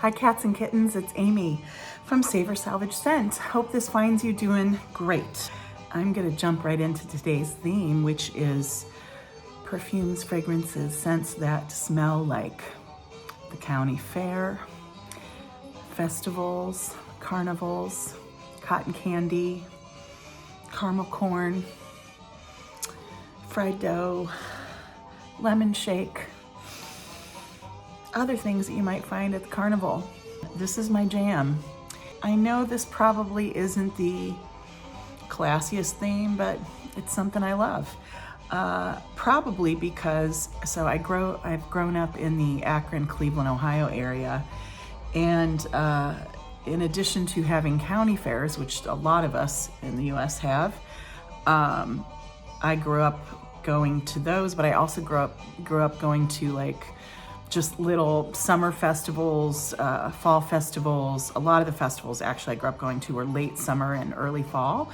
Hi cats and kittens, it's Amy from Savor Salvage Scent. Hope this finds you doing great. I'm gonna jump right into today's theme, which is perfumes, fragrances, scents that smell like the county fair, festivals, carnivals, cotton candy, caramel corn, fried dough, lemon shake, other things that you might find at the carnival. This is my jam. I know this probably isn't the classiest theme, but it's something I love. Probably because, I've grown up in the Akron, Cleveland, Ohio area, and in addition to having county fairs, which a lot of us in the US have, I grew up going to those, but I also grew up going to like just little summer festivals, fall festivals. A lot of the festivals actually I grew up going to were late summer and early fall.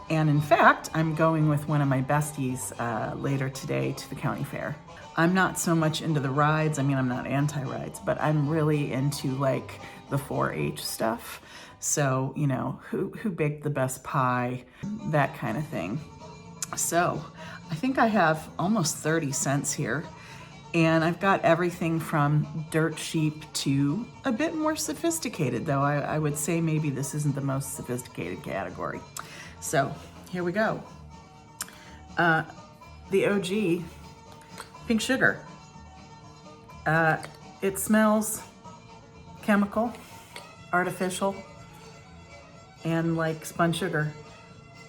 And in fact, I'm going with one of my besties later today to the county fair. I'm not so much into the rides. I mean, I'm not anti-rides, but I'm really into like the 4-H stuff. So, you know, who baked the best pie, that kind of thing. So I think I have almost 30 scents here. And I've got everything from dirt cheap to a bit more sophisticated, though I would say maybe this isn't the most sophisticated category. So here we go. The OG, Pink Sugar. It smells chemical, artificial, and like spun sugar.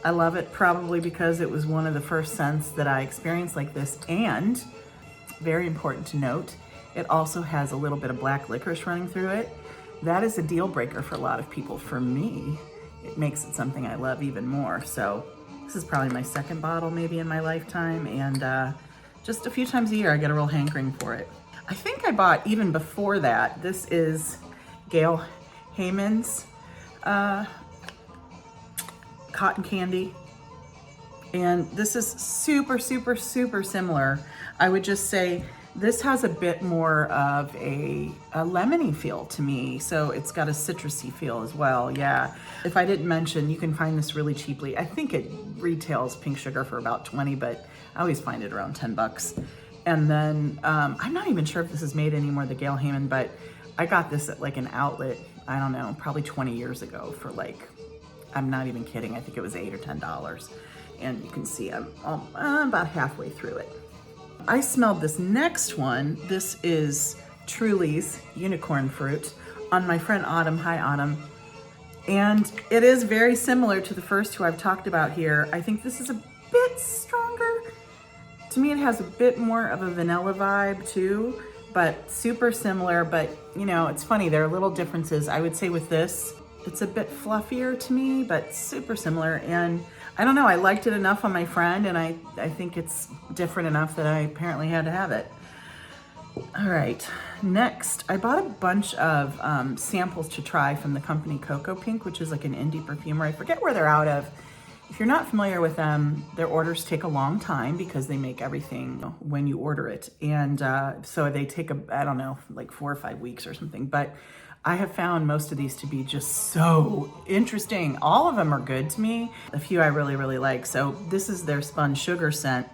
I love it probably because it was one of the first scents that I experienced like this, and very important to note, it also has a little bit of black licorice running through it. That is a deal breaker for a lot of people. For me, it makes it something I love even more. So this is probably my second bottle maybe in my lifetime, and just a few times a year I get a real hankering for it. I think I bought even before that. This is Gale Hayman's cotton candy. And this is super, super, super similar. I would just say this has a bit more of a lemony feel to me. So it's got a citrusy feel as well, yeah. If I didn't mention, you can find this really cheaply. I think it retails Pink Sugar for about 20, but I always find it around 10 bucks. And then, I'm not even sure if this is made anymore, the Gale Hayman, but I got this at like an outlet, I don't know, probably 20 years ago for like, I'm not even kidding, I think it was $8 or $10. And you can see I'm about halfway through it. I smelled this next one. This is Truly's Unicorn Fruit on my friend Autumn. Hi, Autumn. And it is very similar to the first two I've talked about here. I think this is a bit stronger. To me, it has a bit more of a vanilla vibe too, but super similar. But you know, it's funny, there are little differences. I would say with this, it's a bit fluffier to me, but super similar. And I don't know, I liked it enough on my friend, and I think it's different enough that I apparently had to have it. All right, next, I bought a bunch of samples to try from the company Cocoapink, which is like an indie perfumer. I forget where they're out of. If you're not familiar with them, their orders take a long time because they make everything when you order it. And so they take, I don't know, like 4 or 5 weeks or something. But I have found most of these to be just so interesting. All of them are good to me. A few I really, really like. So this is their Spun Sugar scent.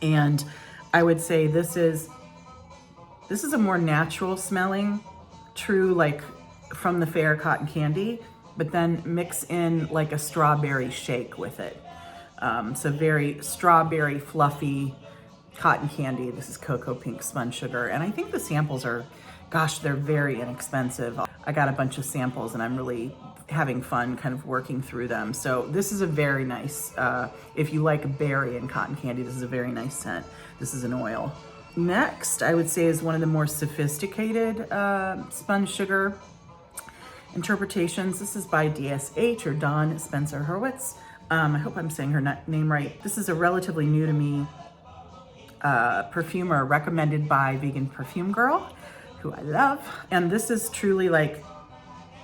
And I would say this is a more natural smelling, true like from the fair cotton candy, but then mix in like a strawberry shake with it. So very strawberry fluffy cotton candy. This is Cocoapink Spun Sugar. And I think the samples are, gosh, they're very inexpensive. I got a bunch of samples and I'm really having fun kind of working through them. So this is a very nice, if you like berry and cotton candy, this is a very nice scent. This is an oil. Next, I would say is one of the more sophisticated Spun Sugar interpretations. This is by DSH or Dawn Spencer Hurwitz. I hope I'm saying her name right. This is a relatively new to me perfumer recommended by Vegan Perfume Girl, who I love. And this is truly like,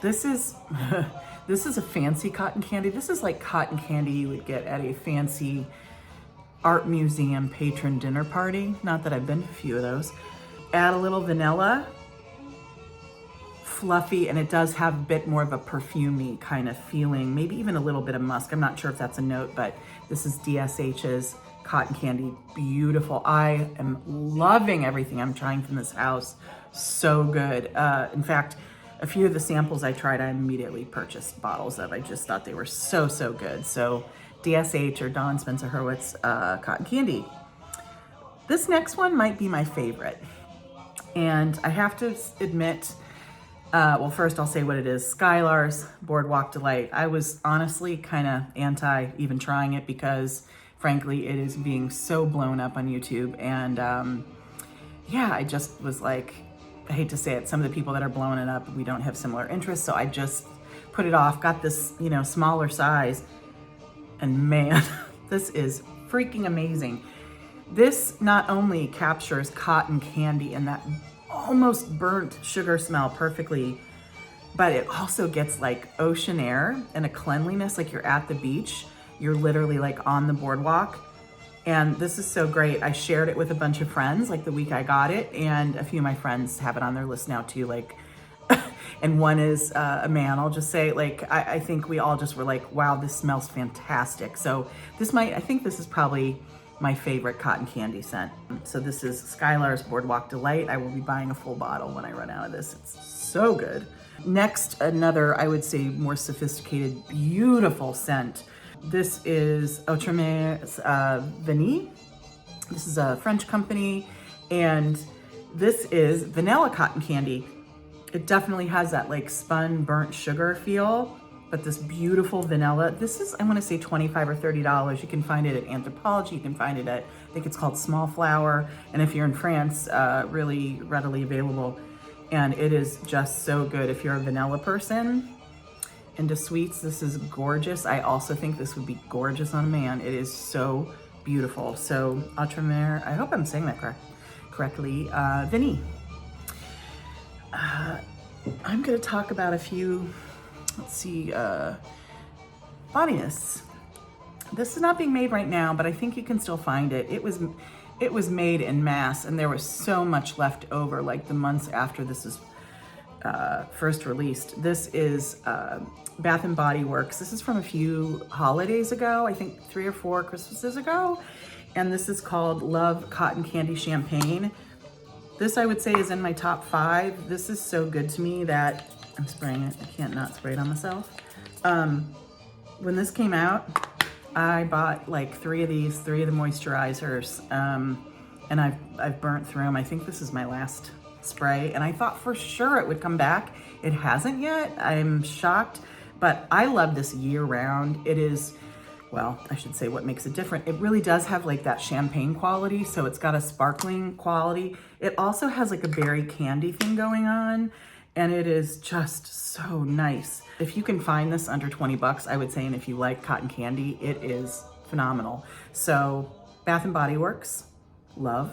this is a fancy cotton candy. This is like cotton candy you would get at a fancy art museum patron dinner party. Not that I've been to a few of those. Add a little vanilla, fluffy, and it does have a bit more of a perfumey kind of feeling, maybe even a little bit of musk. I'm not sure if that's a note, but this is DSH's Cotton Candy. Beautiful. I am loving everything I'm trying from this house. So good. In fact, a few of the samples I tried, I immediately purchased bottles of. I just thought they were so, so good. So DSH, or Dawn Spencer Hurwitz Cotton Candy. This next one might be my favorite. And I have to admit, well, first I'll say what it is. Skylar's Boardwalk Delight. I was honestly kind of anti even trying it because, frankly, it is being so blown up on YouTube. And yeah, I just was like, I hate to say it, some of the people that are blowing it up, we don't have similar interests. So I just put it off, got this, you know, smaller size. And man, this is freaking amazing. This not only captures cotton candy and that almost burnt sugar smell perfectly, but it also gets like ocean air and a cleanliness, like you're at the beach. You're literally like on the boardwalk. And this is so great. I shared it with a bunch of friends like the week I got it, and a few of my friends have it on their list now too. Like, and one is a man. I'll just say, like, I think we all just were like, wow, this smells fantastic. So this I think this is probably my favorite cotton candy scent. So this is Skylar's Boardwalk Delight. I will be buying a full bottle when I run out of this. It's so good. Next, another, I would say, more sophisticated, beautiful scent. This is Outremer's Vanille. This is a French company, and this is vanilla cotton candy. It definitely has that like spun burnt sugar feel, but this beautiful vanilla. This is, I want to say $25 or $30. You can find it at Anthropology. You can find it at, I think it's called Small Flower. And if you're in France, really readily available. And it is just so good. If you're a vanilla person into sweets, this is gorgeous. I also think this would be gorgeous on a man. It is so beautiful. So Outremer, I hope I'm saying that correctly, Vanille. I'm gonna talk about a few, let's see, body mists. This is not being made right now, but I think you can still find it. It was made en masse, and there was so much left over, like the months after this is first released. This is Bath and Body Works. This is from a few holidays ago, I think 3 or 4 Christmases ago, and this is called Love Cotton Candy Champagne. This, I would say, is in my top 5. This is so good to me that I'm spraying it. I can't not spray it on myself. When this came out, I bought like 3 of these, 3 of the moisturizers, and I've burnt through them. I think this is my last spray, and I thought for sure it would come back. It hasn't yet. I'm shocked, but I love this year round. It is, well, I should say what makes it different. It really does have like that champagne quality, so it's got a sparkling quality. It also has like a berry candy thing going on, and it is just so nice. If you can find this under 20 bucks, I would say, and if you like cotton candy, it is phenomenal. So Bath and Body Works, love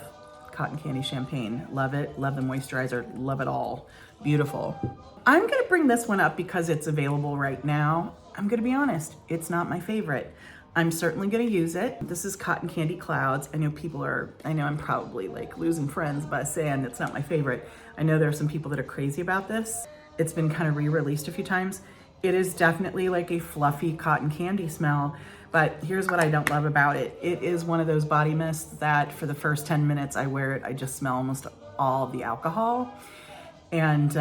cotton candy champagne. Love it, love the moisturizer, love it all. Beautiful. I'm gonna bring this one up because it's available right now. I'm gonna be honest, it's not my favorite. I'm certainly gonna use it. This is Cotton Candy Clouds. I know I'm probably like losing friends by saying it's not my favorite. I know there are some people that are crazy about this. It's been kind of re-released a few times. It is definitely like a fluffy cotton candy smell, but here's what I don't love about it. It is one of those body mists that for the first 10 minutes I wear it, I just smell almost all the alcohol. And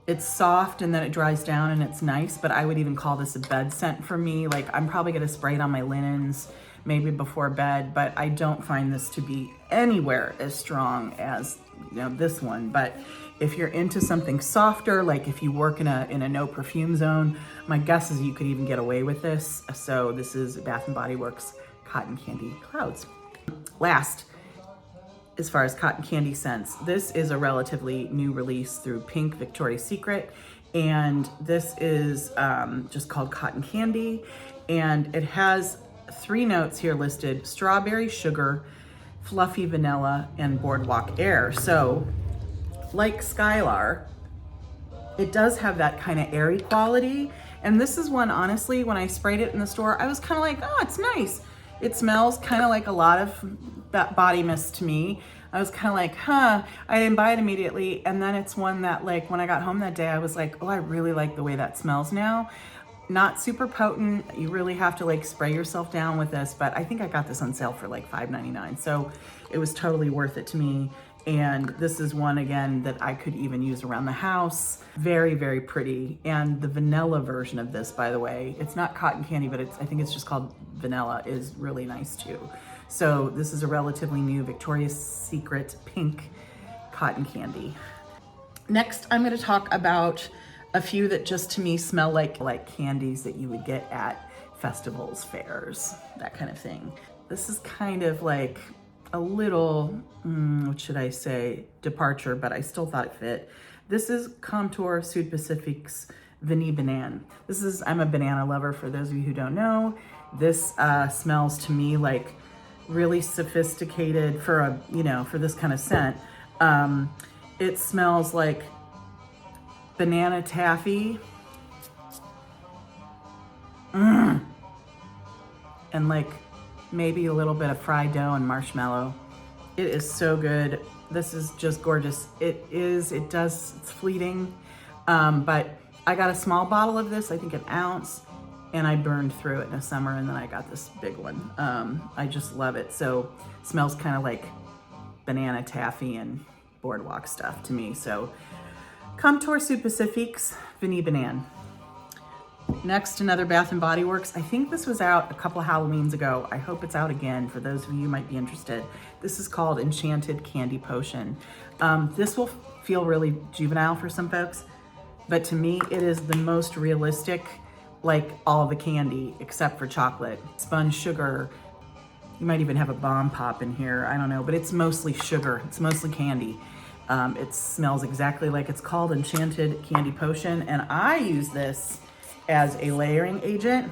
it's soft and then it dries down and it's nice, but I would even call this a bed scent for me. Like, I'm probably gonna spray it on my linens maybe before bed, but I don't find this to be anywhere as strong as, you know, this one. But if you're into something softer, like if you work in a no perfume zone, my guess is you could even get away with this. So this is Bath and Body Works Cotton Candy Clouds. Last, as far as cotton candy scents, this is a relatively new release through Pink Victoria's Secret, and this is just called Cotton Candy, and it has 3 notes here listed: strawberry, sugar, fluffy vanilla, and boardwalk air. So like Skylar, it does have that kind of airy quality, and this is one, honestly, when I sprayed it in the store, I was kind of like, oh, it's nice. It smells kind of like a lot of that body mist to me. I was kind of like, huh, I didn't buy it immediately. And then it's one that like, when I got home that day, I was like, oh, I really like the way that smells now. Not super potent. You really have to like spray yourself down with this, but I think I got this on sale for like $5.99. So it was totally worth it to me. And this is one, again, that I could even use around the house. Very, very pretty. And the vanilla version of this, by the way, it's not cotton candy, but I think it's just called vanilla, is really nice too. So this is a relatively new Victoria's Secret pink cotton candy. Next, I'm going to talk about a few that just to me smell like candies that you would get at festivals, fairs, that kind of thing. This is kind of like a little, what should I say, departure, but I still thought it fit. This is Comptoir Sud Pacifique's Vanille Banane. I'm a banana lover, for those of you who don't know. This smells to me like really sophisticated for for this kind of scent. It smells like banana taffy. And like maybe a little bit of fried dough and marshmallow. It is so good. This is just gorgeous. It's fleeting. But I got a small bottle of this, I think an ounce, and I burned through it in the summer, and then I got this big one. I just love it. So it smells kind of like banana taffy and Boardwalk stuff to me. So Comptoir Sud Pacifique's Vanille Banane. Next, another Bath & Body Works. I think this was out a couple Halloweens ago. I hope it's out again for those of you who might be interested. This is called Enchanted Candy Potion. This will feel really juvenile for some folks, but to me, it is the most realistic, like all the candy except for chocolate. Spun sugar. You might even have a bomb pop in here. I don't know, but it's mostly sugar. It's mostly candy. It smells exactly like it's called, Enchanted Candy Potion. And I use this as a layering agent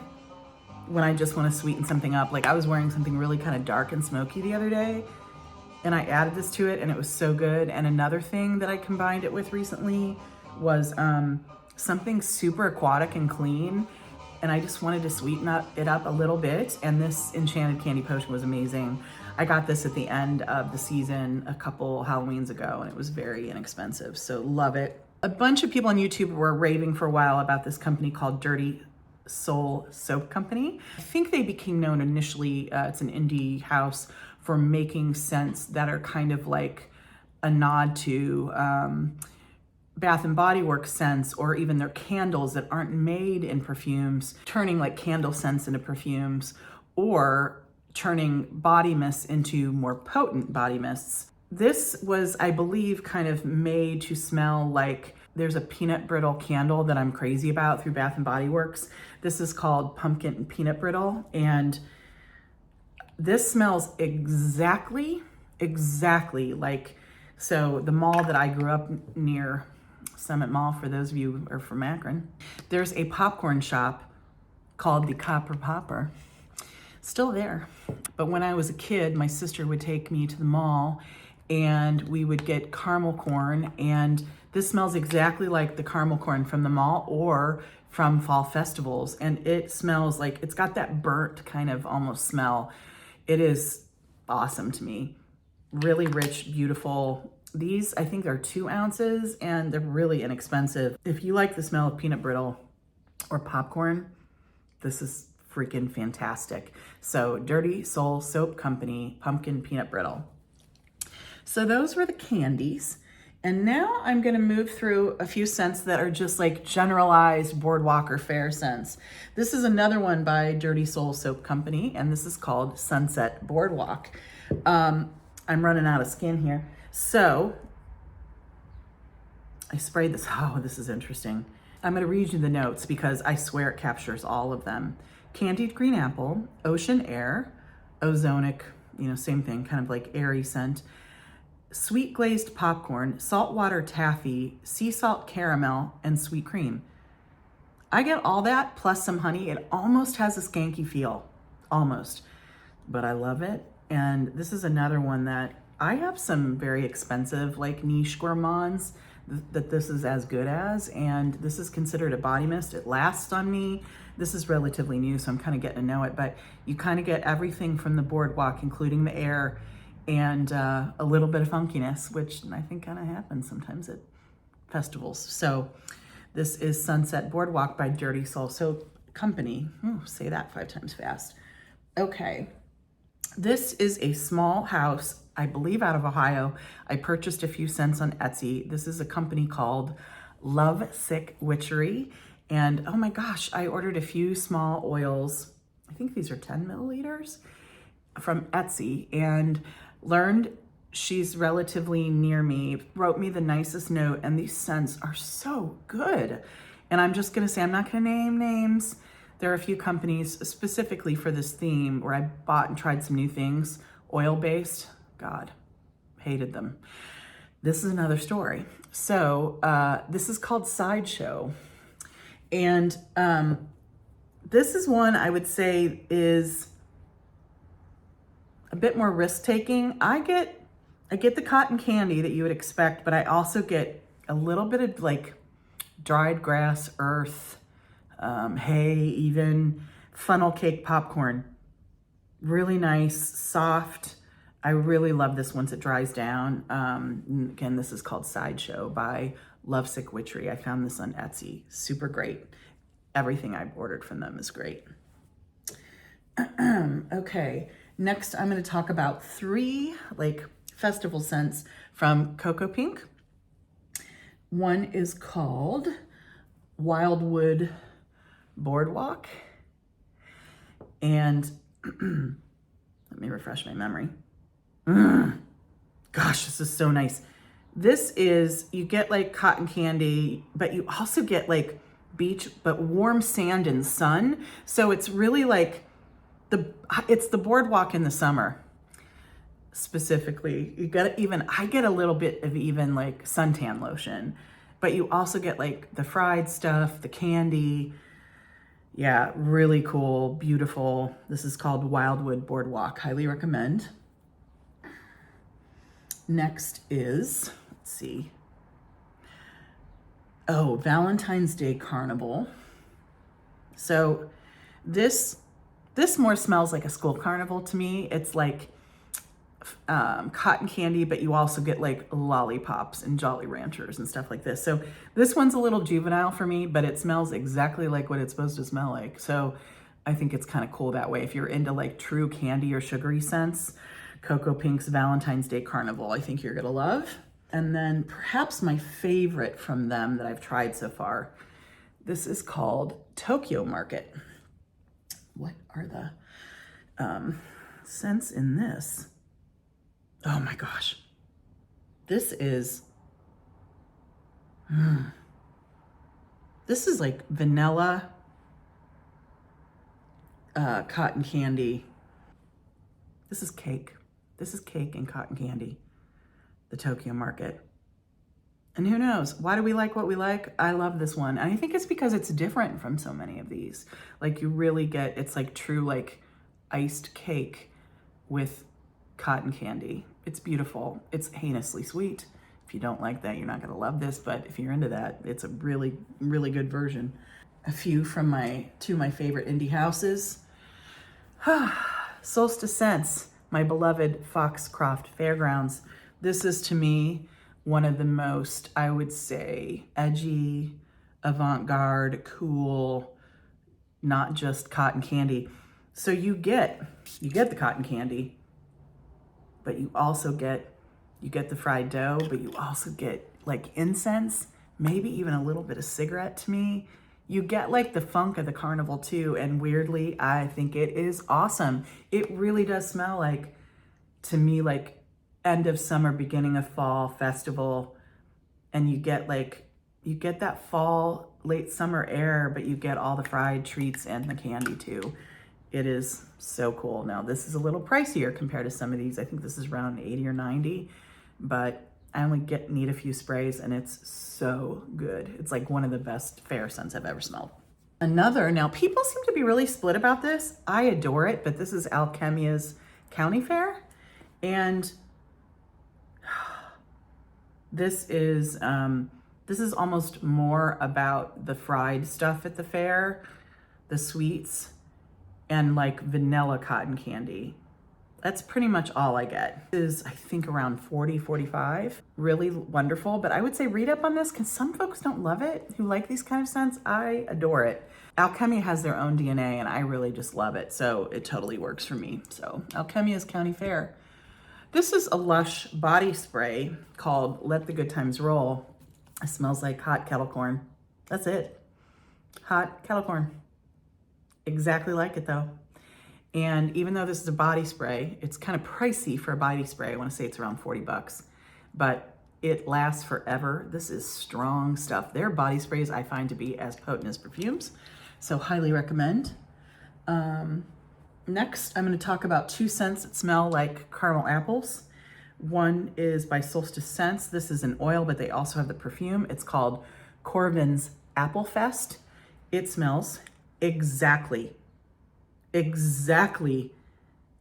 when I just want to sweeten something up. Like I was wearing something really kind of dark and smoky the other day, and I added this to it and it was so good. And another thing that I combined it with recently was something super aquatic and clean, and I just wanted to sweeten it up a little bit, and this Enchanted Candy Potion was amazing. I got this at the end of the season a couple Halloweens ago, and it was very inexpensive, so love it. A bunch of people on YouTube were raving for a while about this company called Dirty Soul Soap Company. I think they became known initially, it's an indie house, for making scents that are kind of like a nod to Bath & Body Works scents, or even their candles that aren't made in perfumes, turning like candle scents into perfumes, or turning body mists into more potent body mists. This was, I believe, kind of made to smell like, there's a peanut brittle candle that I'm crazy about through Bath & Body Works. This is called Pumpkin and Peanut Brittle, and this smells exactly like, so the mall that I grew up near, Summit Mall, for those of you who are from Akron, there's a popcorn shop called the Copper Popper. Still there. But when I was a kid, my sister would take me to the mall and we would get caramel corn, and this smells exactly like the caramel corn from the mall or from fall festivals. And it smells like, it's got that burnt kind of almost smell. It is awesome to me. Really rich, beautiful. These, I think, are 2 ounces, and they're really inexpensive. If you like the smell of peanut brittle or popcorn, this is freaking fantastic. So Dirty Soul Soap Company, Pumpkin Peanut Brittle. So those were the candies. And now I'm gonna move through a few scents that are just like generalized Boardwalk or fair scents. This is another one by Dirty Soul Soap Company, and this is called Sunset Boardwalk. I'm running out of skin here. So I sprayed this. Oh, this is interesting. I'm gonna read you the notes because I swear it captures all of them. Candied green apple, ocean air, ozonic, same thing, kind of like airy scent. Sweet glazed popcorn, saltwater taffy, sea salt caramel, and sweet cream. I get all that plus some honey. It almost has a skanky feel, almost, but I love it. And this is another one that I have some very expensive, like niche gourmands that this is as good as, and this is considered a body mist. It lasts on me. This is relatively new, so I'm kind of getting to know it, but you kind of get everything from the Boardwalk, including the air, and a little bit of funkiness, which I think kind of happens sometimes at festivals. So this is Sunset Boardwalk by Dirty Soul Soap Company. Ooh, say that 5 times fast. Okay, this is a small house, I believe out of Ohio. I purchased a few cents on Etsy. This is a company called Lovesick Witchery. And oh my gosh, I ordered a few small oils. I think these are 10 milliliters from Etsy, and learned she's relatively near me, wrote me the nicest note, and these scents are so good. And I'm just gonna say, I'm not gonna name names. There are a few companies specifically for this theme where I bought and tried some new things, oil-based. God, hated them. This is another story. So this is called Sideshow. And this is one I would say is a bit more risk-taking. I get the cotton candy that you would expect, but I also get a little bit of like dried grass, earth, hay, even funnel cake popcorn. Really nice, soft. I really love this once it dries down. Again, this is called Sideshow by Lovesick Witchery. I found this on Etsy. Super great. Everything I've ordered from them is great. Okay, next I'm going to talk about 3 like festival scents from Cocoapink. One is called Wildwood Boardwalk. And let me refresh my memory. Gosh, this is so nice. This is, you get like cotton candy, but you also get like beach, but warm sand and sun. So it's really like it's the boardwalk in the summer. Specifically, you get even, I get a little bit of even like suntan lotion, but you also get like the fried stuff, the candy. Yeah, really cool, beautiful. This is called Wildwood Boardwalk. Highly recommend. Next is, let's see. Oh, Valentine's Day Carnival. So this more smells like a school carnival to me. It's like cotton candy, but you also get like lollipops and Jolly Ranchers and stuff like this. So this one's a little juvenile for me, but it smells exactly like what it's supposed to smell like. So I think it's kind of cool that way. If you're into like true candy or sugary scents, Cocoapink's Valentine's Day Carnival, I think you're gonna love. And then perhaps my favorite from them that I've tried so far, this is called Tokyo Market. What are the scents in this? Oh my gosh. This is, this is like vanilla cotton candy. This is cake. This is cake and cotton candy, the Tokyo Market. And who knows, why do we like what we like? I love this one. And I think it's because it's different from so many of these. Like you really get, it's like true like iced cake with cotton candy. It's beautiful. It's heinously sweet. If you don't like that, you're not gonna love this, but if you're into that, it's a really, really good version. A few from two of my favorite indie houses. Solstice Scents, my beloved Foxcroft Fairgrounds. This is to me one of the most, I would say, edgy, avant-garde, cool, not just cotton candy. So you get the cotton candy, but you also get the fried dough, but you also get like incense, maybe even a little bit of cigarette to me. You get like the funk of the carnival too, and weirdly, I think it is awesome. It really does smell like, to me, like end of summer, beginning of fall festival, and you get that fall, late summer air, but you get all the fried treats and the candy too. It is so cool. Now this is a little pricier compared to some of these. I think this is around 80 or 90, but I only need a few sprays and it's so good. It's like one of the best fair scents I've ever smelled. Now people seem to be really split about this. I adore it, but this is Alkemia's County Fair. And this is almost more about the fried stuff at the fair, the sweets, and like vanilla cotton candy. That's pretty much all I get. This is, I think, around 40, 45. Really wonderful, but I would say read up on this because some folks don't love it who like these kind of scents. I adore it. Alkemia has their own DNA and I really just love it. So it totally works for me. So Alkemia's County Fair. This is a Lush body spray called Let the Good Times Roll. It smells like hot kettle corn. That's it. Hot kettle corn. Exactly like it though. And even though this is a body spray, it's kind of pricey for a body spray. I want to say it's around 40 bucks, but it lasts forever. This is strong stuff. Their body sprays I find to be as potent as perfumes, so highly recommend. Next, I'm going to talk about 2 scents that smell like caramel apples. One is by Solstice Scents. This is an oil, but they also have the perfume. It's called Corvin's Apple Fest. It smells exactly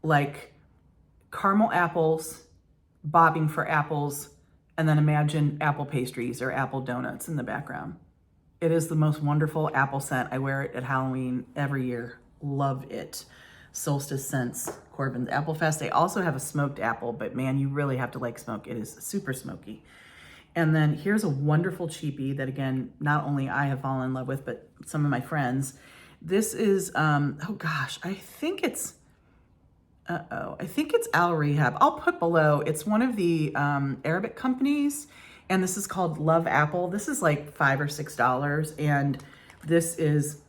like caramel apples, bobbing for apples, and then imagine apple pastries or apple donuts in the background. It is the most wonderful apple scent. I wear it at Halloween every year. Love it. Solstice Scents, Corbin's Apple Fest. They also have a smoked apple, but man, you really have to like smoke. It is super smoky. And then here's a wonderful cheapie that, again, not only I have fallen in love with, but some of my friends. This is, oh gosh, I think it's Al-Rehab. I'll put below. It's one of the Arabic companies, and this is called Love Apple. This is like $5 or $6, and this is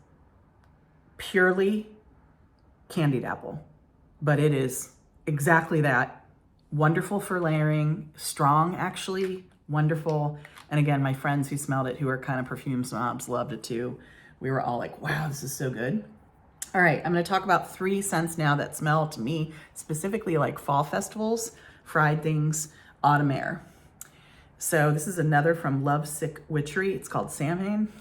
purely candied apple, but it is exactly that. Wonderful for layering, strong actually, wonderful. And again, my friends who smelled it, who are kind of perfume snobs, loved it too. We were all like, wow, this is so good. All right, I'm gonna talk about 3 scents now that smell to me specifically like fall festivals, fried things, autumn air. So this is another from Lovesick Witchery. It's called Samhain.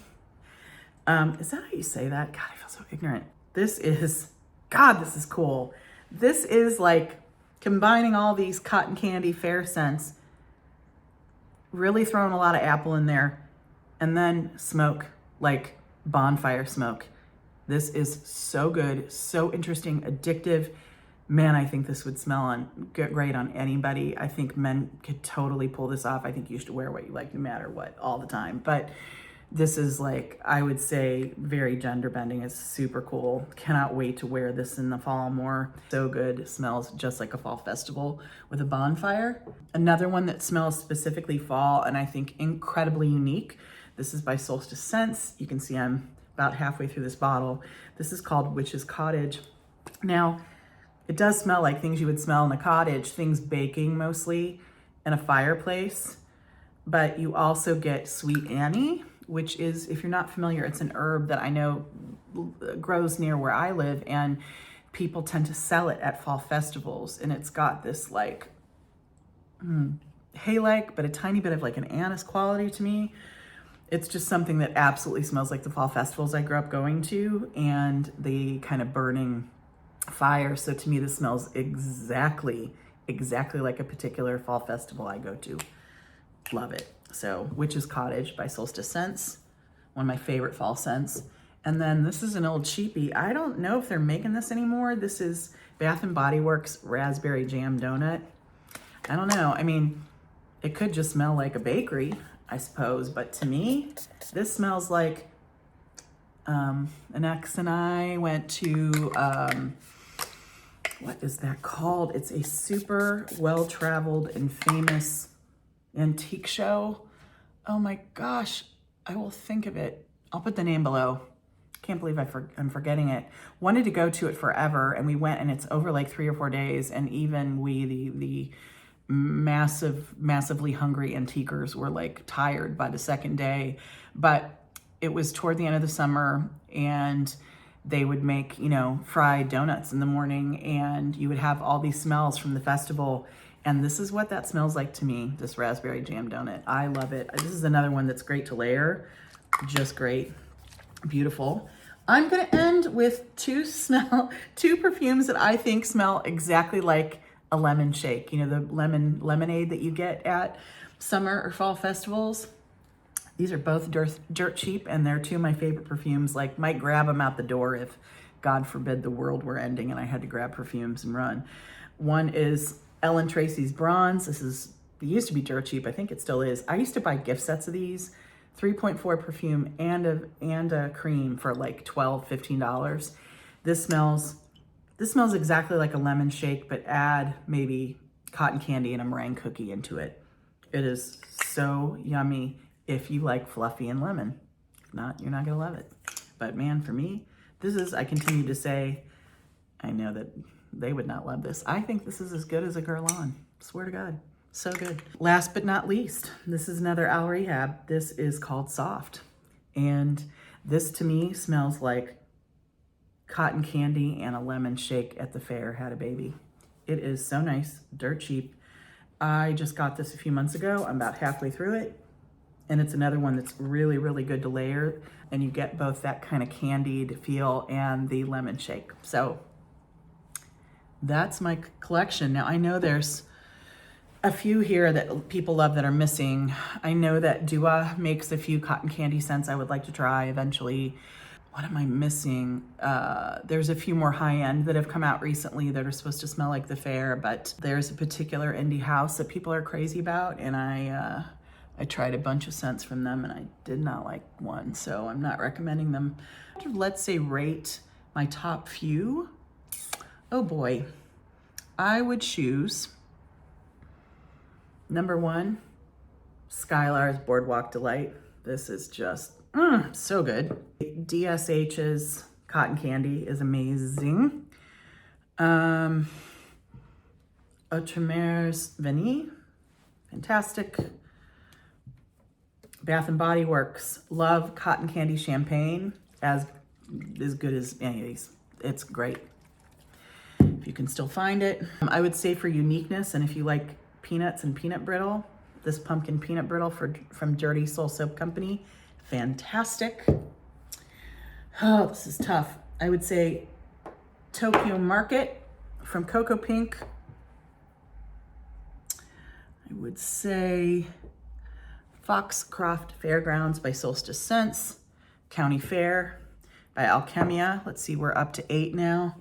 Is that how you say that? God, I feel so ignorant. This is cool. This is like combining all these cotton candy fair scents, really throwing a lot of apple in there, and then smoke, like bonfire smoke. This is so good, so interesting, addictive. Man, I think this would smell great on anybody. I think men could totally pull this off. I think you should wear what you like no matter what all the time. But this is like, I would say, very gender bending. It's super cool. Cannot wait to wear this in the fall more. So good. It smells just like a fall festival with a bonfire. Another one that smells specifically fall and I think incredibly unique. This is by Solstice Scents. You can see I'm about halfway through this bottle. This is called Witch's Cottage. Now, it does smell like things you would smell in a cottage, things baking mostly in a fireplace, but you also get Sweet Annie, which is, if you're not familiar, it's an herb that I know grows near where I live, and people tend to sell it at fall festivals, and it's got this like hay-like, but a tiny bit of like an anise quality to me. It's just something that absolutely smells like the fall festivals I grew up going to and the kind of burning fire. So to me, this smells exactly like a particular fall festival I go to. Love it. So Witch's Cottage by Solstice Scents, one of my favorite fall scents. And then this is an old cheapie. I don't know if they're making this anymore. This is Bath & Body Works Raspberry Jam Donut. I don't know. I mean, it could just smell like a bakery, I suppose, but to me, this smells like an ex and I went to, what is that called? It's a super well-traveled and famous antique show. Oh my gosh, I will think of it. I'll put the name below. Can't believe I'm forgetting it. Wanted to go to it forever, and we went, and it's over like 3 or 4 days, and even we, the massively hungry antiquers, were like tired by the second day. But it was toward the end of the summer, and they would make, you know, fried donuts in the morning, and you would have all these smells from the festival. And this is what that smells like to me, this raspberry jam donut. I love it. This is another one that's great to layer. Just great. Beautiful. I'm gonna end with 2 perfumes that I think smell exactly like a lemon shake. You know, the lemonade that you get at summer or fall festivals. These are both dirt cheap, and they're 2 of my favorite perfumes. Like, might grab them out the door if, God forbid, the world were ending and I had to grab perfumes and run. One is Ellen Tracy's Bronze. It used to be dirt cheap. I think it still is. I used to buy gift sets of these, 3.4 perfume and a cream for like $12, $15. This smells exactly like a lemon shake, but add maybe cotton candy and a meringue cookie into it. It is so yummy if you like fluffy and lemon. If not, you're not gonna love it. But man, for me, I continue to say, I know that they would not love this. I think this is as good as a Guerlain. Swear to God, so good. Last but not least, this is another Al-Rehab. This is called Soft. And this to me smells like cotton candy and a lemon shake at the fair had a baby. It is so nice, dirt cheap. I just got this a few months ago. I'm about halfway through it. And it's another one that's really, really good to layer. And you get both that kind of candied feel and the lemon shake. So that's my collection. Now I know there's a few here that people love that are missing. I know that Dua makes a few cotton candy scents I would like to try eventually. What am I missing? There's a few more high-end that have come out recently that are supposed to smell like the fair, but there's a particular indie house that people are crazy about, and I tried a bunch of scents from them and I did not like one, so I'm not recommending them. Let's say rate my top few. Oh boy, I would choose number 1, Skylar's Boardwalk Delight. This is just so good. DSH's Cotton Candy is amazing. Outremer's Vanille, fantastic. Bath and Body Works, love Cotton Candy Champagne, as good as any of these. It's great. If you can still find it. I would say for uniqueness, and if you like peanuts and peanut brittle, this pumpkin peanut brittle from Dirty Soul Soap Company, fantastic. Oh, this is tough. I would say Tokyo Market from Cocoapink. I would say Foxcroft Fairgrounds by Solstice Scents, County Fair by Alkemia. Let's see, we're up to 8 now.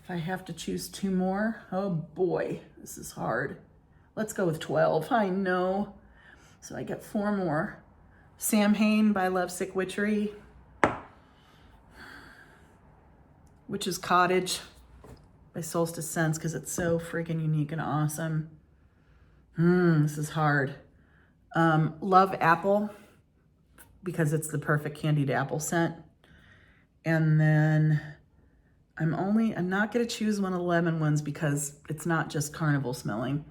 If I have to choose 2 more, oh boy, this is hard. Let's go with 12, I know. So I get 4 more. Samhain by Lovesick Witchery. Witch's Cottage by Solstice Scents, because it's so freaking unique and awesome. This is hard. Love Apple, because it's the perfect candied apple scent. And then I'm not gonna choose one of the lemon ones because it's not just Carnival smelling.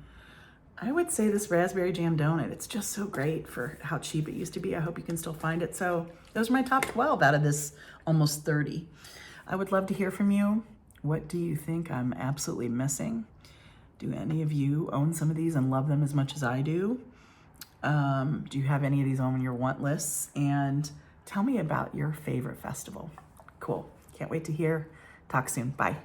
I would say this Raspberry Jam Donut. It's just so great for how cheap it used to be. I hope you can still find it. So those are my top 12 out of this almost 30. I would love to hear from you. What do you think I'm absolutely missing? Do any of you own some of these and love them as much as I do? Do you have any of these on your want lists? And tell me about your favorite festival. Cool. Can't wait to hear. Talk soon. Bye.